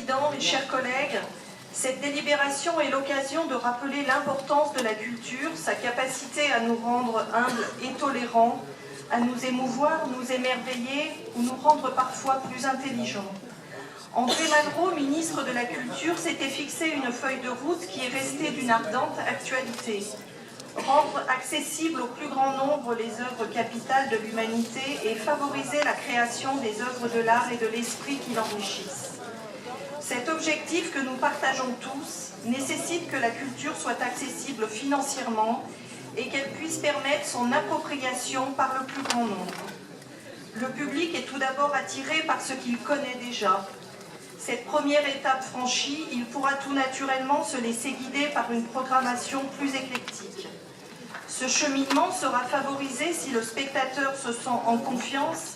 Président, mes chers collègues, cette délibération est l'occasion de rappeler l'importance de la culture, sa capacité à nous rendre humbles et tolérants, à nous émouvoir, nous émerveiller ou nous rendre parfois plus intelligents. André Malraux, ministre de la Culture, s'était fixé une feuille de route qui est restée d'une ardente actualité. Rendre accessibles au plus grand nombre les œuvres capitales de l'humanité et favoriser la création des œuvres de l'art et de l'esprit qui l'enrichissent. Cet objectif que nous partageons tous nécessite que la culture soit accessible financièrement et qu'elle puisse permettre son appropriation par le plus grand nombre. Le public est tout d'abord attiré par ce qu'il connaît déjà. Cette première étape franchie, il pourra tout naturellement se laisser guider par une programmation plus éclectique. Ce cheminement sera favorisé si le spectateur se sent en confiance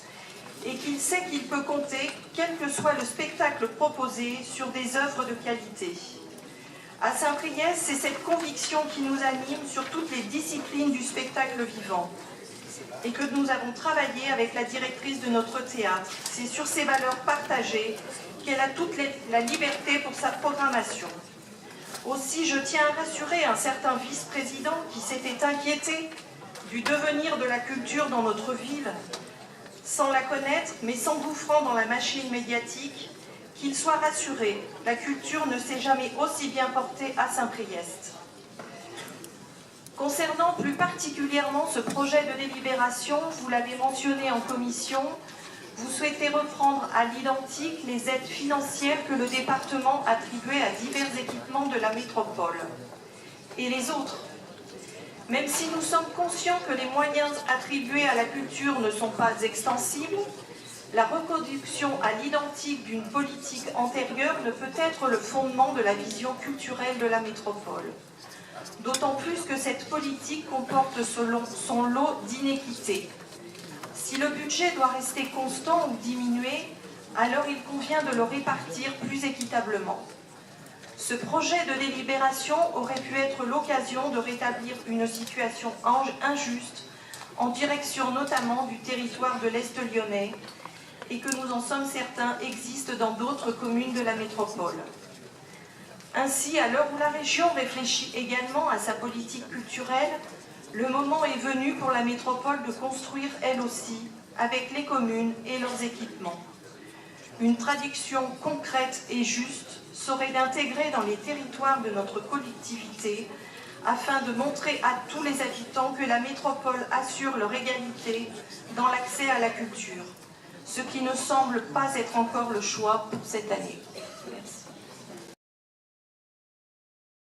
et qu'il sait qu'il peut compter, quel que soit le spectacle proposé, sur des œuvres de qualité. À Saint-Priest, c'est cette conviction qui nous anime sur toutes les disciplines du spectacle vivant et que nous avons travaillé avec la directrice de notre théâtre. C'est sur ces valeurs partagées qu'elle a toute la liberté pour sa programmation. Aussi, je tiens à rassurer un certain vice-président qui s'était inquiété du devenir de la culture dans notre ville, sans la connaître, mais s'engouffrant dans la machine médiatique, qu'il soit rassuré, la culture ne s'est jamais aussi bien portée à Saint-Priest. Concernant plus particulièrement ce projet de délibération, vous l'avez mentionné en commission, vous souhaitez reprendre à l'identique les aides financières que le département attribuait à divers équipements de la métropole. Et les autres. Même si nous sommes conscients que les moyens attribués à la culture ne sont pas extensibles, la reconduction à l'identique d'une politique antérieure ne peut être le fondement de la vision culturelle de la métropole. D'autant plus que cette politique comporte son lot d'inéquités. Si le budget doit rester constant ou diminuer, alors il convient de le répartir plus équitablement. Ce projet de délibération aurait pu être l'occasion de rétablir une situation injuste, en direction notamment du territoire de l'Est lyonnais, et que nous en sommes certains existent dans d'autres communes de la métropole. Ainsi, à l'heure où la région réfléchit également à sa politique culturelle, le moment est venu pour la métropole de construire elle aussi, avec les communes et leurs équipements. Une traduction concrète et juste serait d'intégrer dans les territoires de notre collectivité afin de montrer à tous les habitants que la métropole assure leur égalité dans l'accès à la culture, ce qui ne semble pas être encore le choix pour cette année.